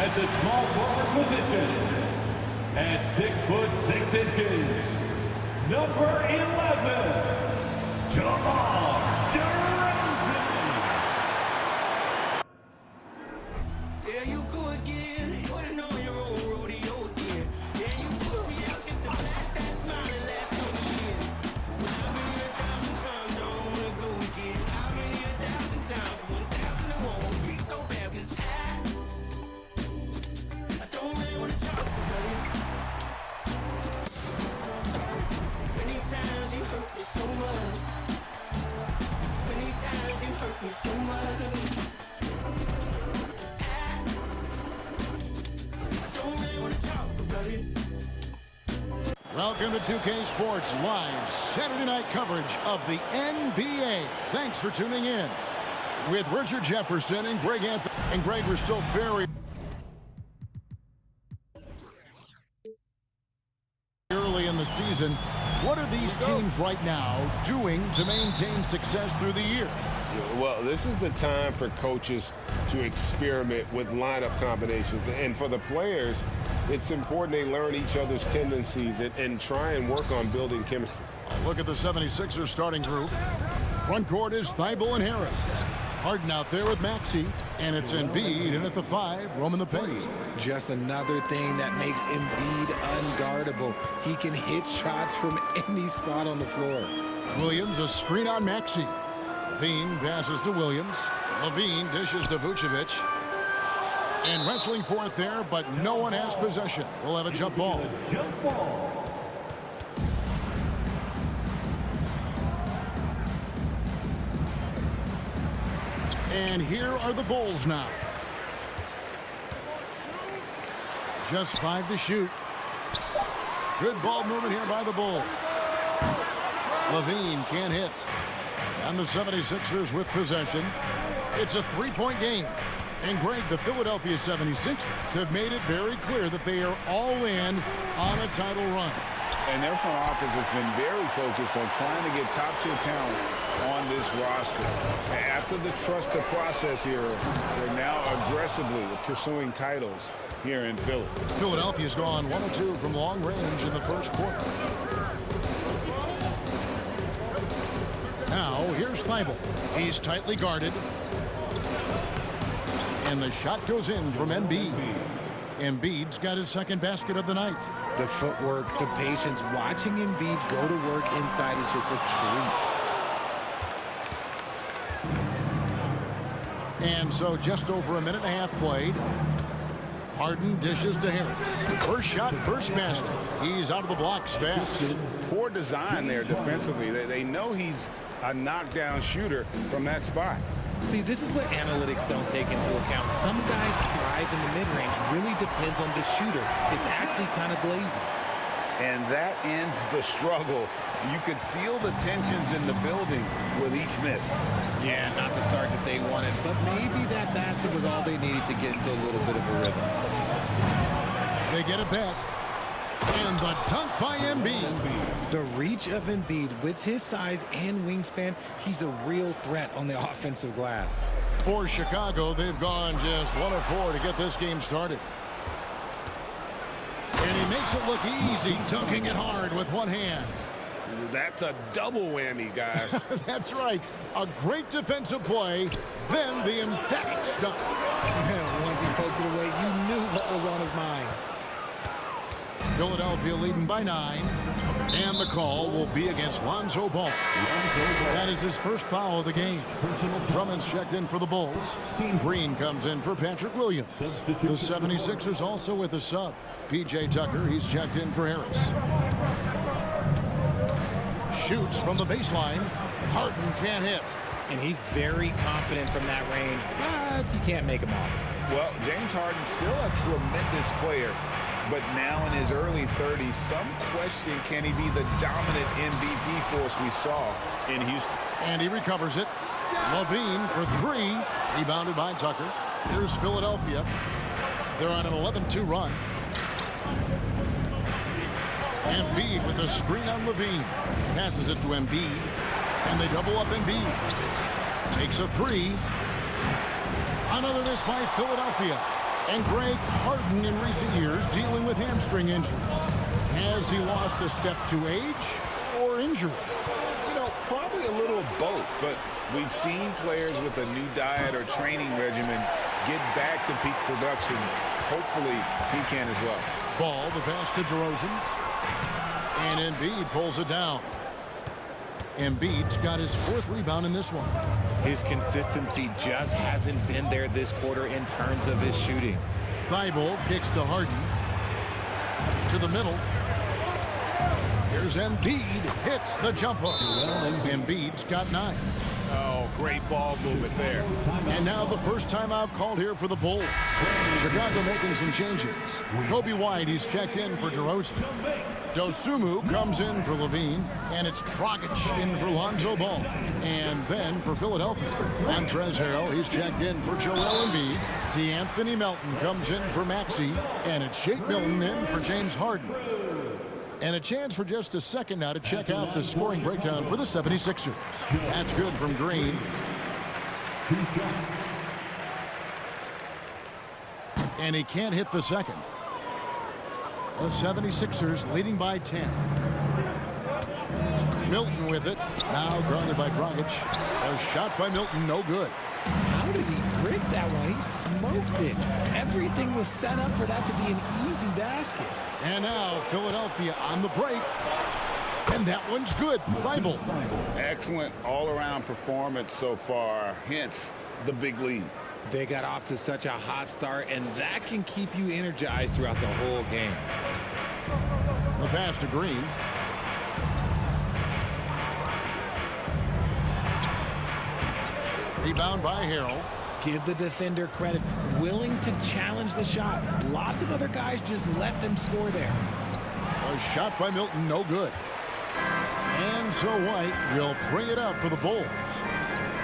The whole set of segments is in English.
at the small forward position. At 6'6" number 11, Jamal. There you go again, putting on your own rodeo again. Yeah, you put me out just to flash that smile and last so years. But I've been here 1,000 times, I don't wanna go again. I've been here 1,000 times, 1,000 it won't be so bad, 'cause I don't really wanna talk about it. Many times you hurt me so much. Many times you hurt me so much. Welcome to 2K Sports Live Saturday night coverage of the NBA. Thanks for tuning in. With Richard Jefferson and Greg Anthony. And Greg, we're still very early in the season. What are these teams right now doing to maintain success through the year? Well, this is the time for coaches to experiment with lineup combinations. And for the players, it's important they learn each other's tendencies and try and work on building chemistry. Look at the 76ers starting group. Front court is Thibault and Harris. Harden out there with Maxey, and it's Embiid in at the 5, roaming the paint. Just another thing that makes Embiid unguardable. He can hit shots from any spot on the floor. Williams, a screen on Maxey. Levine passes to Williams. Levine dishes to Vucevic. And wrestling for it there, but no one has possession. We'll have a jump ball. And here are the Bulls now. Just 5 to shoot. Good ball movement here by the Bulls. Levine can't hit. And the 76ers with possession. It's a 3-point game. And Greg, the Philadelphia 76ers have made it very clear that they are all in on a title run. And their front office has been very focused on trying to get top-tier talent on this roster. After the trust the process era, they're now aggressively pursuing titles here in Philly. Philadelphia's gone 1 of 2 from long range in the first quarter. Now, here's Thibault. He's tightly guarded. And the shot goes in from Embiid. Embiid's got his second basket of the night. The footwork, the patience, watching Embiid go to work inside is just a treat. And so just over a minute and a half played. Harden dishes to Harris. First shot, first basket. He's out of the blocks fast. Poor design there defensively. They know he's a knockdown shooter from that spot. See, this is what analytics don't take into account. Some guys thrive in the mid-range. Really depends on the shooter. It's actually kind of glazing. And that ends the struggle. You could feel the tensions in the building with each miss. Yeah, not the start that they wanted, but maybe that basket was all they needed to get into a little bit of a rhythm. They get it back. And the dunk by Embiid. The reach of Embiid with his size and wingspan, he's a real threat on the offensive glass. For Chicago, they've gone just 1 of 4 to get this game started. And he makes it look easy, dunking it hard with one hand. That's a double whammy, guys. That's right. A great defensive play, then the emphatic dunk. Once he poked it away, you knew what was on his mind. Philadelphia leading by 9. And the call will be against Lonzo Ball. That is his first foul of the game. Drummond's checked in for the Bulls. Green comes in for Patrick Williams. The 76ers also with a sub. P.J. Tucker, he's checked in for Harris. Shoots from the baseline. Harden can't hit. And he's very confident from that range, but he can't make them all. Well, James Harden's still a tremendous player, but now in his early 30s, some question, can he be the dominant MVP force we saw in Houston? And he recovers it. Levine for 3, rebounded by Tucker. Here's Philadelphia. They're on an 11-2 run. Embiid with a screen on Levine. Passes it to Embiid. And they double up Embiid. Takes a 3. Another miss by Philadelphia. And Greg Harden in recent years dealing with hamstring injuries. Has he lost a step to age or injury? You know, probably a little of both, but we've seen players with a new diet or training regimen get back to peak production. Hopefully, he can as well. Ball, the pass to DeRozan. And Embiid pulls it down. Embiid's got his 4th rebound in this one. His consistency just hasn't been there this quarter in terms of his shooting. Thibault kicks to Harden. To the middle. Here's Embiid. Hits the jumper. Embiid's got 9. Oh, great ball movement there. And now the first timeout called here for the Bulls. Chicago making some changes. Kobe White, he's checked in for DeRozan. Dosumu comes in for Levine, and it's Dragic in for Lonzo Ball. And then for Philadelphia, Montrezl Harrell, he's checked in for Joel Embiid. DeAnthony Melton comes in for Maxey, and it's Shake Milton in for James Harden. And a chance for just a second now to check out the scoring breakdown for the 76ers. That's good from Green. And he can't hit the second. The 76ers leading by 10. Milton with it. Now grounded by Dragic. A shot by Milton, no good. How did he break that one? He smoked it. Everything was set up for that to be an easy basket. And now Philadelphia on the break. And that one's good. Thibault. Excellent all-around performance so far, hence the big lead. They got off to such a hot start, and that can keep you energized throughout the whole game. The pass to Green. Rebound by Harrell. Give the defender credit, willing to challenge the shot. Lots of other guys just let them score there. A shot by Milton, no good. And so White will bring it up for the Bulls.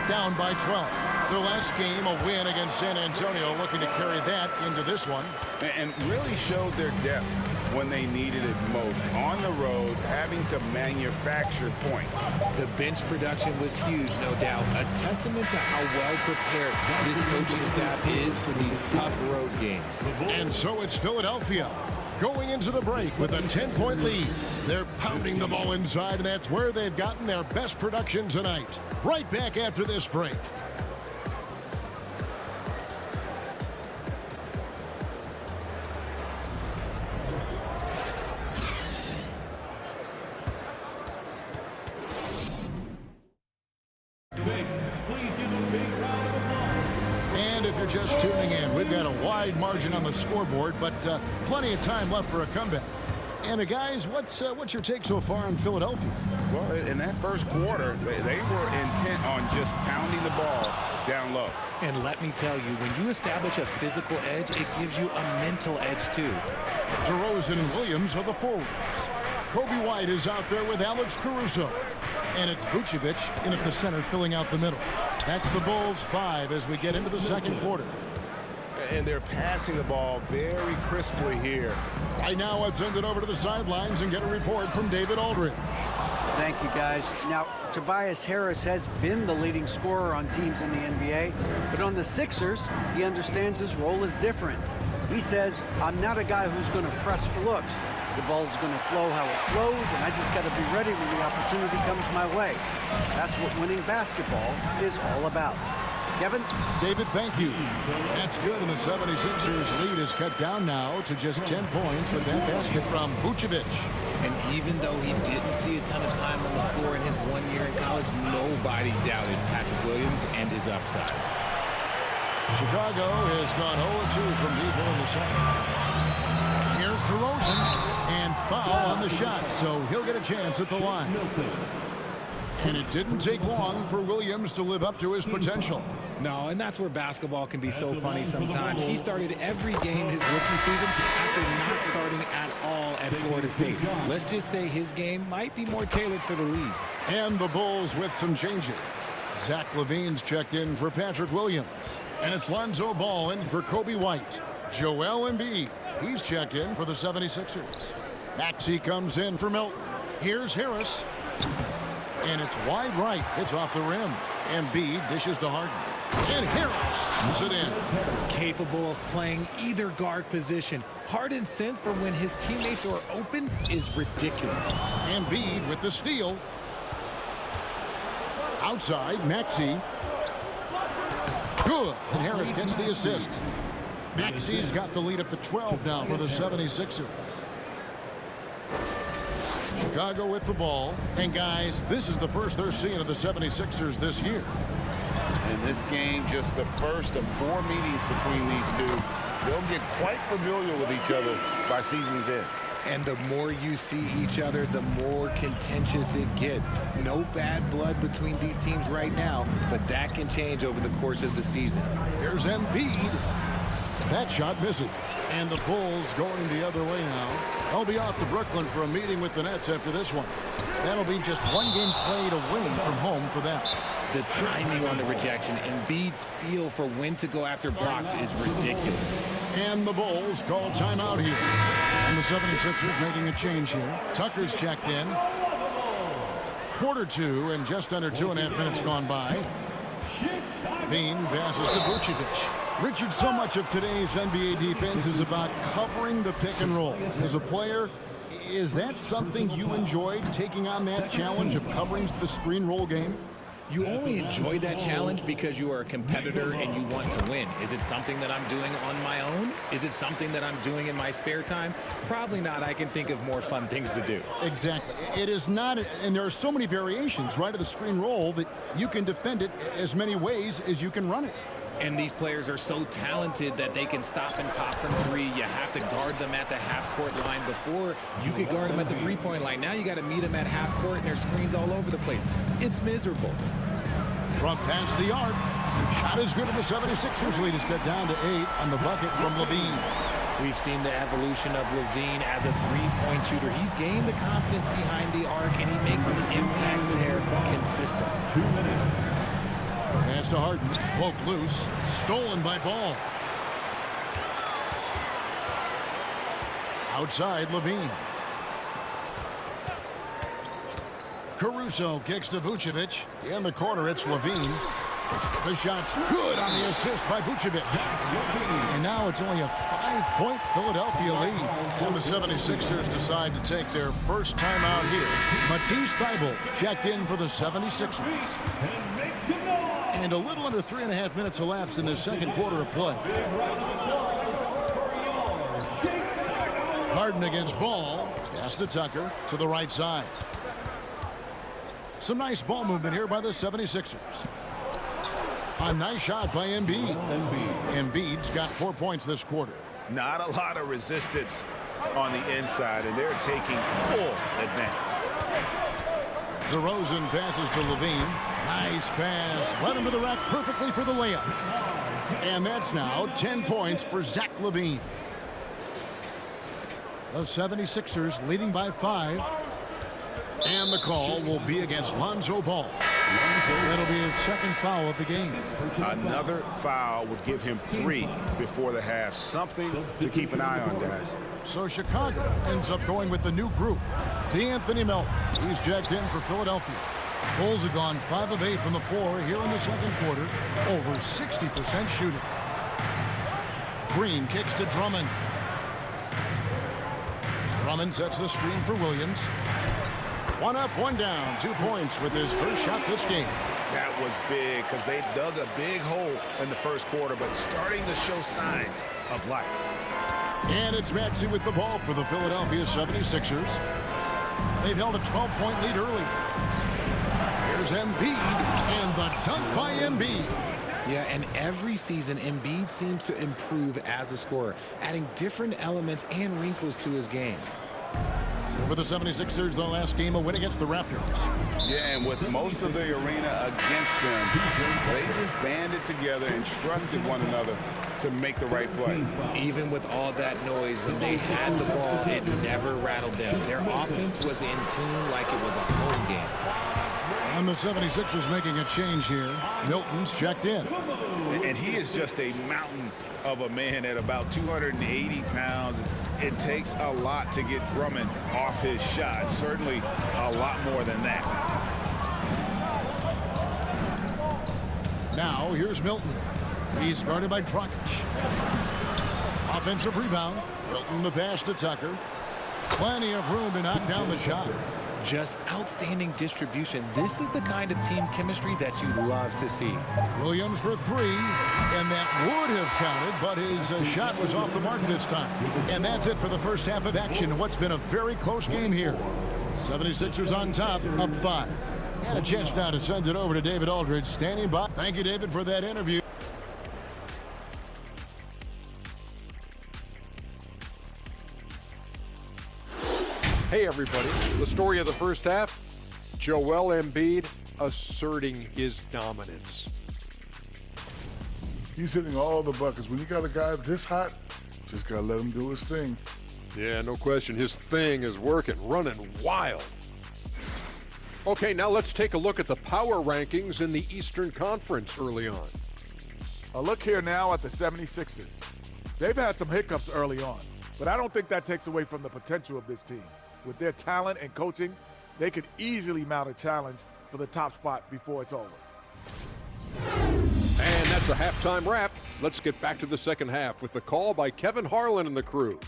Down by 12. Their last game, a win against San Antonio, looking to carry that into this one. And really showed their depth when they needed it most. On the road, having to manufacture points. The bench production was huge, no doubt. A testament to how well prepared this coaching staff is for these tough road games. And so it's Philadelphia going into the break with a 10-point lead. They're pounding the ball inside, and that's where they've gotten their best production tonight. Right back after this break. Just tuning in, we've got a wide margin on the scoreboard, but plenty of time left for a comeback. And guys, what's your take so far on Philadelphia? Well, in that first quarter, they were intent on just pounding the ball down low. And let me tell you, when you establish a physical edge, it gives you a mental edge too. DeRozan and Williams are the forwards. Kobe White is out there with Alex Caruso. And it's Vucevic in at the center, filling out the middle. That's the Bulls 5 as we get into the second quarter. And they're passing the ball very crisply here. Right now, let's send it over to the sidelines and get a report from David Aldridge. Thank you, guys. Now, Tobias Harris has been the leading scorer on teams in the NBA, but on the Sixers, he understands his role is different. He says, I'm not a guy who's going to press for looks. The ball's going to flow how it flows, and I just got to be ready when the opportunity comes my way. That's what winning basketball is all about. Kevin? David, thank you. That's good, and the 76ers lead is cut down now to just 10 points with that basket from Vucevic. And even though he didn't see a ton of time on the floor in his 1 year in college, nobody doubted Patrick Williams and his upside. Chicago has gone 0-2 from deep in the second. Here's DeRozan, and foul on the shot, so he'll get a chance at the line. And it didn't take long for Williams to live up to his potential. No, and that's where basketball can be so funny sometimes. He started every game his rookie season after not starting at all at Florida State. Let's just say his game might be more tailored for the league. And the Bulls with some changes. Zach LaVine's checked in for Patrick Williams. And it's Lonzo Ball in for Kobe White. Joel Embiid, he's checked in for the 76ers. Maxey comes in for Milton. Here's Harris. And it's wide right. It's off the rim. Embiid dishes to Harden. And Harris puts it in. Capable of playing either guard position. Harden's sense for when his teammates are open is ridiculous. Embiid with the steal. Outside, Maxey. Good. And Harris gets the assist. Maxey's got the lead up to 12 now for the 76ers. Chicago with the ball. And guys, this is the first they're seeing of the 76ers this year. And this game, just the first of 4 meetings between these two. They'll get quite familiar with each other by season's end. And the more you see each other, the more contentious it gets. No bad blood between these teams right now, but that can change over the course of the season. Here's Embiid. That shot misses. And the Bulls going the other way now. They'll be off to Brooklyn for a meeting with the Nets after this one. That'll be just 1 game played away from home for them. The timing on the rejection, Embiid's feel for when to go after blocks is ridiculous. And the Bulls call timeout here. And the 76ers making a change here. Tucker's checked in. Quarter 2 and just under 2.5 minutes gone by. Veen passes to Vucevic. Richard, so much of today's NBA defense is about covering the pick and roll. As a player, is that something you enjoyed, taking on that challenge of covering the screen roll game? You only enjoy that challenge because you are a competitor and you want to win. Is it something that I'm doing on my own? Is it something that I'm doing in my spare time? Probably not. I can think of more fun things to do. Exactly. It is not, and there are so many variations, right, of the screen roll that you can defend it as many ways as you can run it. And these players are so talented that they can stop and pop from 3. You have to guard them at the half-court line. Before, you could guard them at the 3-point line. Now you got to meet them at half-court, and there's screens all over the place. It's miserable. From past the arc. Shot is good, and the 76ers lead is cut down to 8 on the bucket from Levine. We've seen the evolution of Levine as a 3-point shooter. He's gained the confidence behind the arc, and he makes an impact there consistent. 2 minutes. Pass to Harden. Poked loose. Stolen by Ball. Outside, Levine. Caruso kicks to Vucevic. In the corner, it's Levine. The shot's good on the assist by Vucevic. And now it's only a 5-point Philadelphia lead. And the 76ers decide to take their first time out here. Matisse Thybulle checked in for the 76ers. And a little under 3.5 minutes elapsed in the second quarter of play. Harden against Ball. Pass to Tucker to the right side. Some nice ball movement here by the 76ers. A nice shot by Embiid. Embiid's got 4 points this quarter. Not a lot of resistance on the inside, and they're taking full advantage. DeRozan passes to Levine. Nice pass. Led him to the rack perfectly for the layup. And that's now 10 points for Zach LaVine. The 76ers leading by 5. And the call will be against Lonzo Ball. That'll be his second foul of the game. Another foul would give him 3 before the half. Something to keep an eye on, guys. So Chicago ends up going with the new group. D'Anthony Melton. He's checked in for Philadelphia. Bulls have gone 5 of 8 from the floor here in the second quarter. Over 60% shooting. Green kicks to Drummond. Drummond sets the screen for Williams. 1 up, 1 down. 2 points with his first shot this game. That was big because they dug a big hole in the first quarter, but starting to show signs of life. And it's Maxey with the ball for the Philadelphia 76ers. They've held a 12-point lead early. Here's Embiid, and the dunk by Embiid. Yeah, and every season, Embiid seems to improve as a scorer, adding different elements and wrinkles to his game. So for the 76ers, their last game, a win against the Raptors. Yeah, and with most of the arena against them, they just banded together and trusted one another to make the right play. Even with all that noise, when they had the ball, it never rattled them. Their offense was in tune like it was a home game. And the 76ers making a change here. Milton's checked in. And he is just a mountain of a man at about 280 pounds. It takes a lot to get Drummond off his shot. Certainly a lot more than that. Now here's Milton. He's guarded by Dragic. Offensive rebound. Milton the pass to Tucker. Plenty of room to knock down the shot. Just outstanding distribution. This is the kind of team chemistry that you love to see. Williams for three, and that would have counted, but his shot was off the mark this time. And that's it for the first half of action. What's been a very close game here. 76ers on top, up 5. And a chance now to send it over to David Aldridge, standing by. Thank you, David, for that interview. Hey everybody, the story of the first half, Joel Embiid asserting his dominance. He's hitting all the buckets. When you got a guy this hot, just gotta let him do his thing. Yeah, no question, his thing is working, running wild. Okay, now let's take a look at the power rankings in the Eastern Conference early on. A look here now at the 76ers. They've had some hiccups early on, but I don't think that takes away from the potential of this team. With their talent and coaching, they could easily mount a challenge for the top spot before it's over. And that's a halftime wrap. Let's get back to the second half with the call by Kevin Harlan and the crew.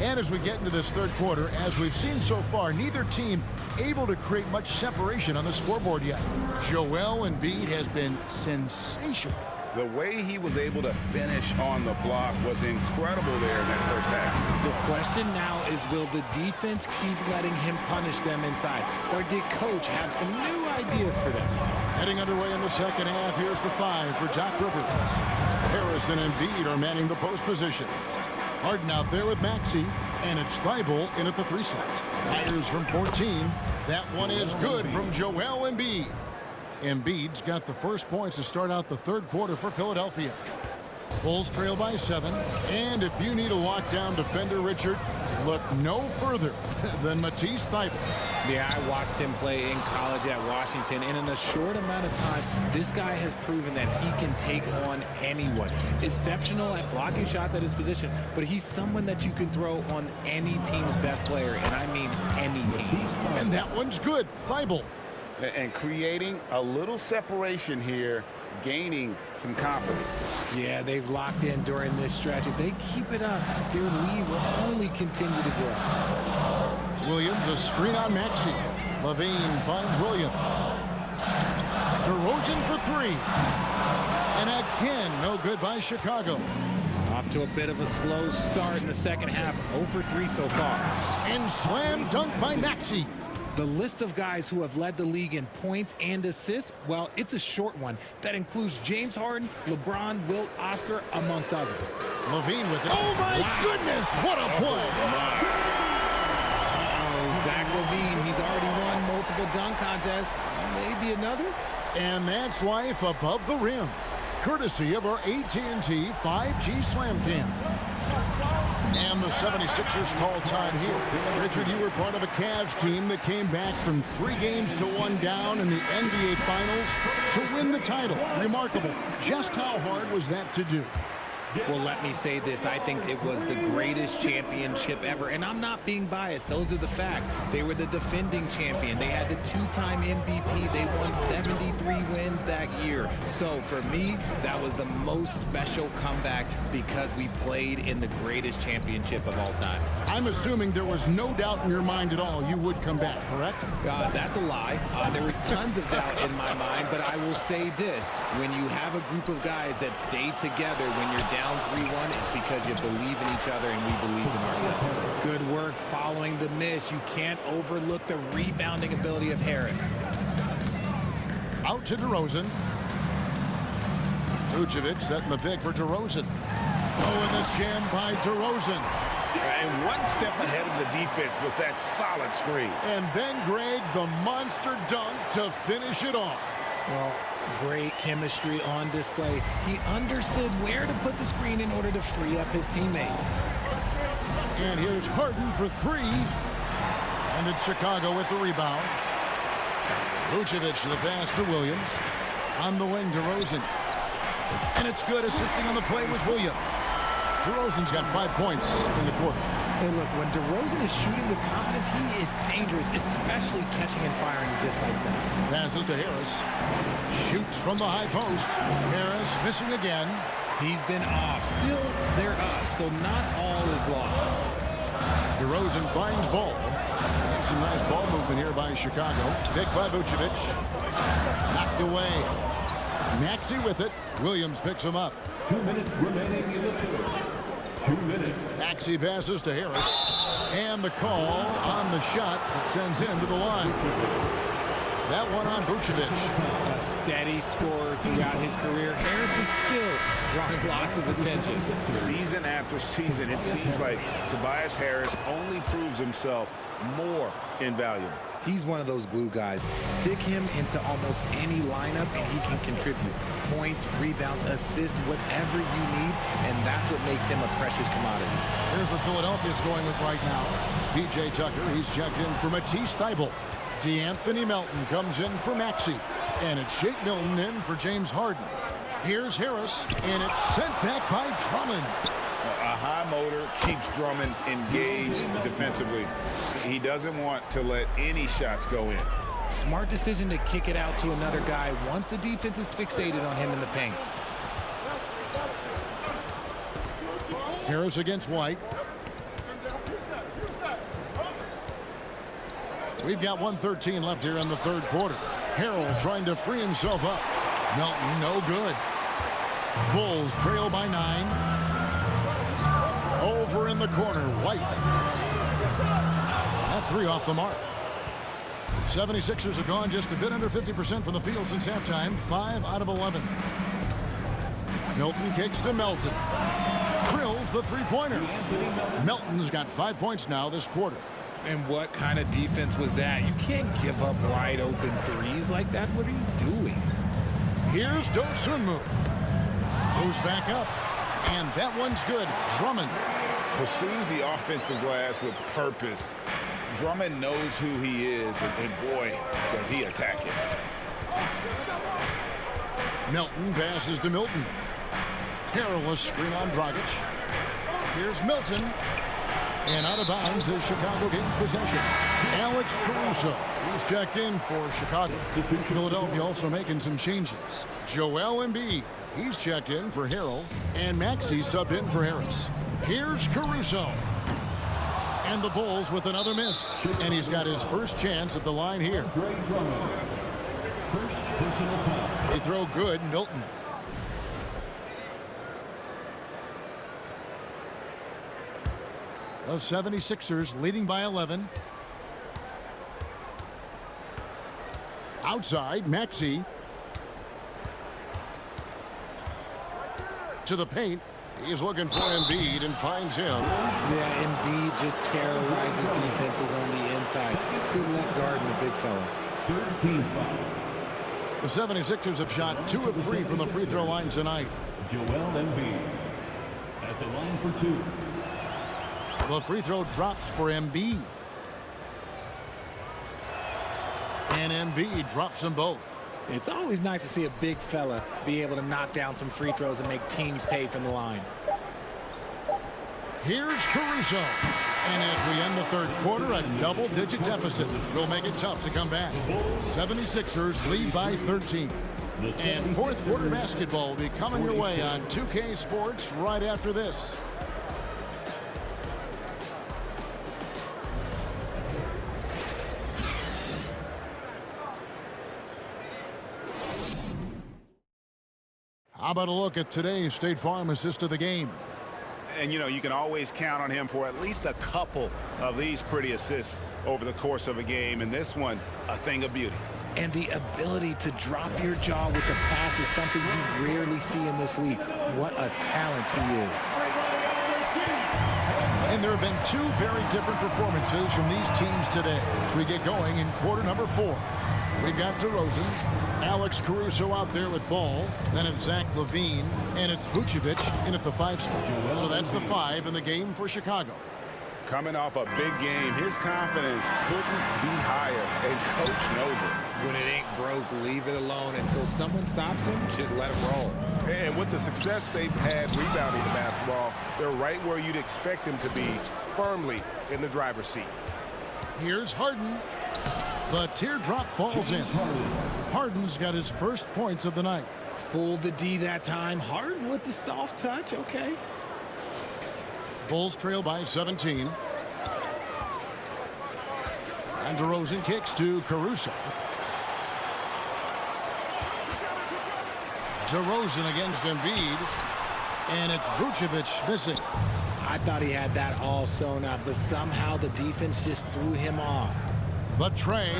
And as we get into this third quarter, as we've seen so far, neither team able to create much separation on the scoreboard yet. Joel Embiid has been sensational. The way he was able to finish on the block was incredible there in that first half. The question now is, will the defense keep letting him punish them inside? Or did coach have some new ideas for them? Heading underway in the second half, here's the 5 for Doc Rivers. Harris and Embiid are manning the post position. Harden out there with Maxey, and it's Thibault in at the 3 slot. Fires from 14. That one is good from Joel Embiid. Embiid's got the first points to start out the third quarter for Philadelphia. Bulls trail by 7. And if you need a lockdown defender, Richard, look no further than Matisse Thybulle. Yeah, I watched him play in college at Washington, and in a short amount of time, this guy has proven that he can take on anyone. Exceptional at blocking shots at his position, but he's someone that you can throw on any team's best player, and I mean any team. And that one's good. Thibault. And creating a little separation here, gaining some confidence. Yeah, they've locked in during this stretch. If they keep it up, their lead will only continue to grow. Williams, a screen on Maxey. Levine finds Williams. DeRozan for 3. And again, no good by Chicago. Off to a bit of a slow start in the second half. 0 for 3 so far. And slam dunk by Maxey. The list of guys who have led the league in points and assists, well, it's a short one. That includes James Harden, LeBron, Wilt, Oscar, amongst others. Levine with it. Oh, my goodness. What a play. Zach LaVine, he's already won multiple dunk contests. Maybe another? And that's life above the rim. Courtesy of our AT&T 5G Slam Cam. And the 76ers call time here. Richard, you were part of a Cavs team that came back from 3 games to 1 down in the NBA Finals to win the title. Remarkable. Just how hard was that to do? Well, let me say this. I think it was the greatest championship ever. And I'm not being biased. Those are the facts. They were the defending champion. They had the 2-time MVP. They won 73 wins that year. So for me, that was the most special comeback because we played in the greatest championship of all time. I'm assuming there was no doubt in your mind at all you would come back, correct? That's a lie. There was tons of doubt in my mind, but I will say this. When you have a group of guys that stay together when you're down 3-1, it's because you believe in each other and we believed in ourselves. Good work following the miss. You can't overlook the rebounding ability of Harris. Out to DeRozan. Vucevic setting the pick for DeRozan. Oh, and the jam by DeRozan. And one step ahead of the defense with that solid screen. And then Greg, the monster dunk to finish it off. Well, great chemistry on display. He understood where to put the screen in order to free up his teammate. And here's Harden for 3. And it's Chicago with the rebound. Vucevic the pass to Williams. On the wing, DeRozan. And it's good. Assisting on the play was Williams. DeRozan's got 5 points in the quarter. And look, when DeRozan is shooting with confidence, he is dangerous, especially catching and firing just like that. Passes to Harris. Shoots from the high post. Harris missing again. He's been off. Still, they're up, so not all is lost. DeRozan finds ball. Some nice ball movement here by Chicago. Picked by Voucher. Knocked away. Maxey with it. Williams picks him up. 2 minutes remaining in the third. 2 minutes. Maxey passes to Harris. And the call on the shot that sends him to the line. That one on Voucher. A steady scorer throughout his career. Harris is still drawing lots of attention. Season after season, it seems like Tobias Harris only proves himself more invaluable. He's one of those glue guys. Stick him into almost any lineup and he can contribute. Points, rebounds, assists, whatever you need, and that's what makes him a precious commodity. Here's what Philadelphia's going with right now. P.J. Tucker, he's checked in for Matisse Thybulle. DeAnthony Melton comes in for Maxey. And it's Shake Milton in for James Harden. Here's Harris, and it's sent back by Drummond. A high motor keeps Drummond engaged defensively. He doesn't want to let any shots go in. Smart decision to kick it out to another guy once the defense is fixated on him in the paint. Harris against White. We've got 1:13 left here in the third quarter. Harrell trying to free himself up. Melton, no good. Bulls trail by 9. Over in the corner, White. That 3 off the mark. 76ers have gone just a bit under 50% from the field since halftime. 5 out of 11. Milton kicks to Melton. Drills the three-pointer. Melton's got 5 points now this quarter. And what kind of defense was that? You can't give up wide open threes like that. What are you doing? Here's Dosunmu. Goes back up. And that one's good. Drummond pursues the offensive glass with purpose. Drummond knows who he is, and boy, does he attack it. Melton passes to Milton. Perilous screen on Dragic. Here's Milton. And out of bounds as Chicago gains possession. Alex Caruso. He's checked in for Chicago. Philadelphia also making some changes. Joel Embiid. He's checked in for Harrell. And Maxey subbed in for Harris. Here's Caruso. And the Bulls with another miss. And he's got his first chance at the line here. First personal foul. They throw good. Milton. The 76ers leading by 11. Outside, Maxey. To the paint. He's looking for Embiid and finds him. Yeah, Embiid just terrorizes defenses on the inside. Good luck guarding the big fella. 13 foul. The 76ers have shot 2 of 3 from the free throw line tonight. Joel Embiid at the line for 2. The free throw drops for Embiid. And Embiid drops them both. It's always nice to see a big fella be able to knock down some free throws and make teams pay from the line. Here's Caruso. And as we end the third quarter, a double-digit deficit will make it tough to come back. 76ers lead by 13. And fourth quarter basketball will be coming your way on 2K Sports right after this. How about a look at today's State Farm assist of the game? And, you know, you can always count on him for at least a couple of these pretty assists over the course of a game. And this one, a thing of beauty. And the ability to drop your jaw with the pass is something you rarely see in this league. What a talent he is. And there have been 2 very different performances from these teams today as we get going in quarter number 4. We've got DeRozan, Alex Caruso out there with ball. Then it's Zach LaVine, and it's Vucevic in at the 5 spot. So that's the 5 in the game for Chicago. Coming off a big game, his confidence couldn't be higher, and coach knows it. When it ain't broke, leave it alone until someone stops him. Just let him roll. And with the success they've had rebounding the basketball, they're right where you'd expect them to be, firmly in the driver's seat. Here's Harden. The teardrop falls in. Harden's got his first points of the night. Fooled the D that time. Harden with the soft touch. Okay. Bulls trail by 17. And DeRozan kicks to Caruso. DeRozan against Embiid. And it's Vucevic missing. I thought he had that all sewn up, but somehow the defense just threw him off. The tray.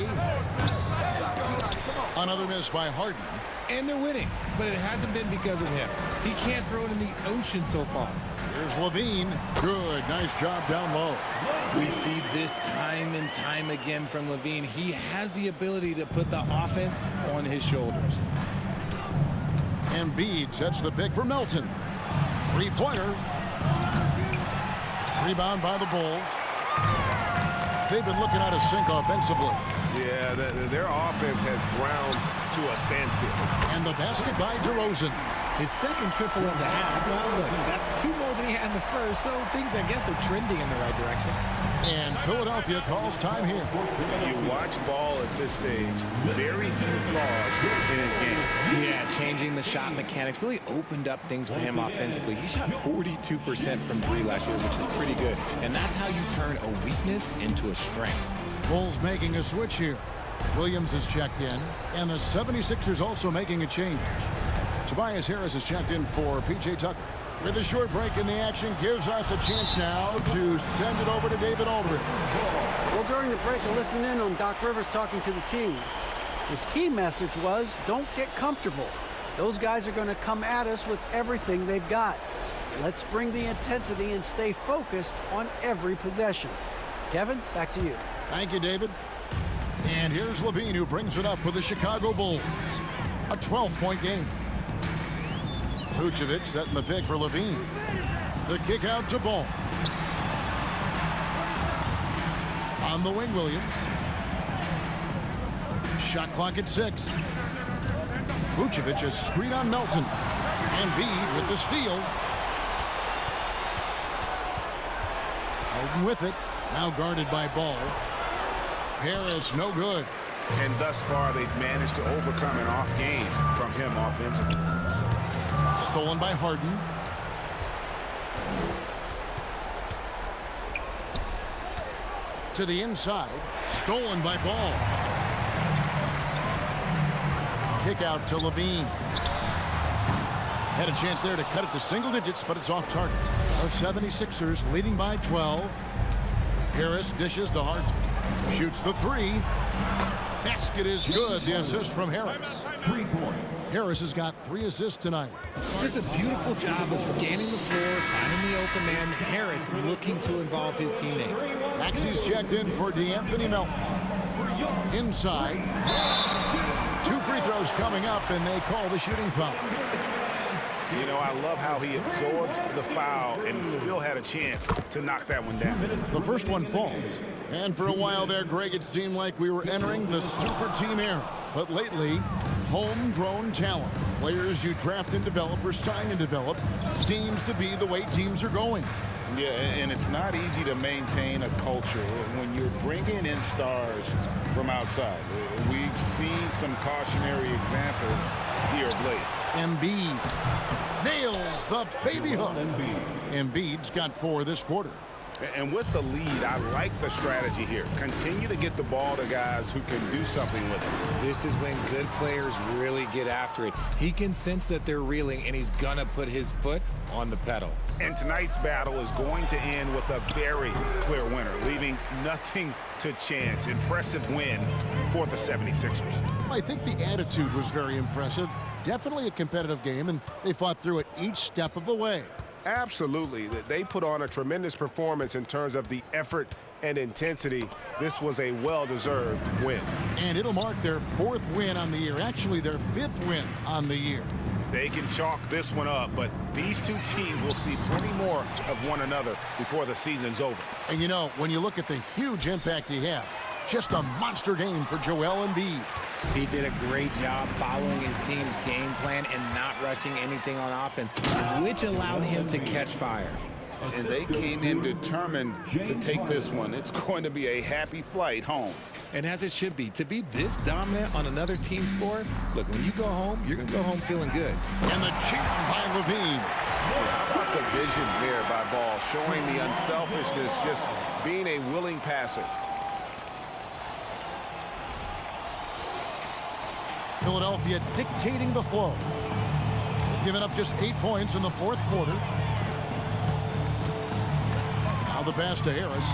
Another miss by Harden. And they're winning, but it hasn't been because of him. He can't throw it in the ocean so far. Here's Levine. Good. Nice job down low. We see this time and time again from Levine. He has the ability to put the offense on his shoulders. Embiid sets the pick for Melton. Three-pointer. Rebound by the Bulls. They've been looking out of sync offensively. Yeah, their offense has ground to a standstill. And the basket by DeRozan. His second triple of the half. Well, look, that's 2 more than he had in the first, so things, I guess, are trending in the right direction. And Philadelphia calls time here. You watch ball at this stage, very few flaws in his game. Yeah, changing the shot mechanics really opened up things for him offensively. He shot 42% from 3 last year, which is pretty good. And that's how you turn a weakness into a strength. Bulls making a switch here. Williams is checked in, and the 76ers also making a change. Tobias Harris is checked in for P.J. Tucker. With a short break in the action, gives us a chance now to send it over to David Aldridge. Well, during the break, I listened in on Doc Rivers talking to the team. His key message was, don't get comfortable. Those guys are going to come at us with everything they've got. Let's bring the intensity and stay focused on every possession. Kevin, back to you. Thank you, David. And here's Levine, who brings it up for the Chicago Bulls. A 12-point game. Vucevic setting the pick for Levine. The kick out to Ball. On the wing, Williams. Shot clock at 6. Vucevic is screen on Melton. Embiid with the steal. Harden with it. Now guarded by Ball. Harris, no good. And thus far, they've managed to overcome an off game from him offensively. Stolen by Harden. To the inside. Stolen by Ball. Kick out to Levine. Had a chance there to cut it to single digits, but it's off target. The 76ers leading by 12. Harris dishes to Harden. Shoots the 3. Basket is good. The assist from Harris. 3 points. Harris has got 3 assists tonight. Just a beautiful job of scanning the floor, finding the open man. Harris looking to involve his teammates. Maxey's checked in for DeAnthony Melton. Inside. 2 free throws coming up, and they call the shooting foul. You know, I love how he absorbs the foul and still had a chance to knock that one down. The first one falls. And for a while there, Greg, it seemed like we were entering the super team era. But lately, homegrown talent, players you draft and develop or sign and develop, seems to be the way teams are going. Yeah, and it's not easy to maintain a culture when you're bringing in stars from outside. We've seen some cautionary examples here of late. Embiid nails the baby hook. Embiid's got 4 this quarter. And with the lead, I like the strategy here. Continue to get the ball to guys who can do something with it. This is when good players really get after it. He can sense that they're reeling, and he's going to put his foot on the pedal. And tonight's battle is going to end with a very clear winner, leaving nothing to chance. Impressive win for the 76ers. I think the attitude was very impressive. Definitely a competitive game, and they fought through it each step of the way. Absolutely. They put on a tremendous performance in terms of the effort and intensity. This was a well-deserved win. And it'll mark their 4th win on the year. Actually, their 5th win on the year. They can chalk this one up, but these two teams will see plenty more of one another before the season's over. And you know, when you look at the huge impact he had, just a monster game for Joel Embiid. He did a great job following his team's game plan and not rushing anything on offense, which allowed him to catch fire. And they came in determined to take this one. It's going to be a happy flight home. And as it should be, to be this dominant on another team's floor, look, when you go home, you're going to go home feeling good. And the jam by Levine. How about the vision there by Ball, showing the unselfishness, just being a willing passer. Philadelphia dictating the flow. They've given up just 8 points in the fourth quarter. Now the pass to Harris.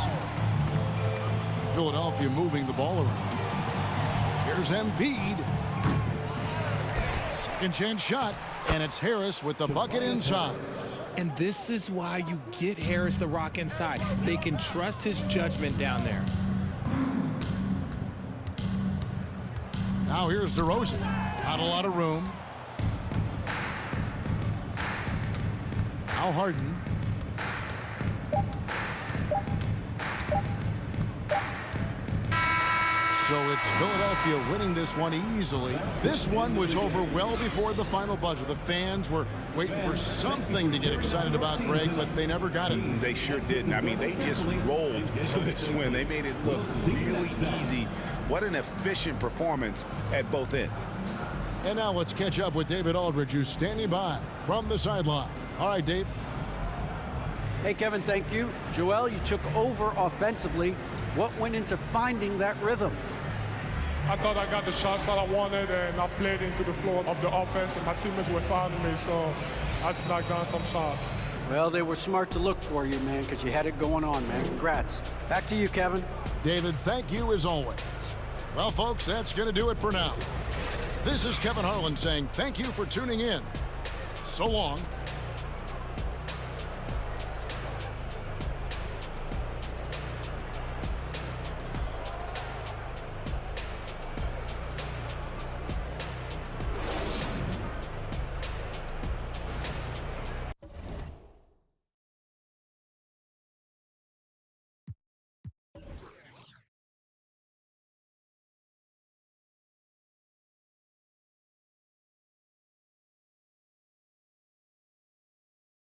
Philadelphia moving the ball around. Here's Embiid. Second chance shot, and it's Harris with the bucket inside. And this is why you get Harris the rock inside. They can trust his judgment down there. Now here's DeRozan. Not a lot of room. Now Harden. So it's Philadelphia winning this one easily. This one was over well before the final buzzer. The fans were waiting for something to get excited about, Greg, but they never got it. They sure didn't. I mean, they just rolled to this win. They made it look really easy. What an efficient performance at both ends. And now let's catch up with David Aldridge, who's standing by from the sideline. All right, Dave. Hey, Kevin, thank you. Joel, you took over offensively. What went into finding that rhythm? I thought I got the shots that I wanted, and I played into the flow of the offense, and my teammates were fouling me, so I just knocked down some shots. Well, they were smart to look for you, man, because you had it going on, man. Congrats. Back to you, Kevin. David, thank you as always. Well, folks, that's going to do it for now. This is Kevin Harlan saying thank you for tuning in. So long.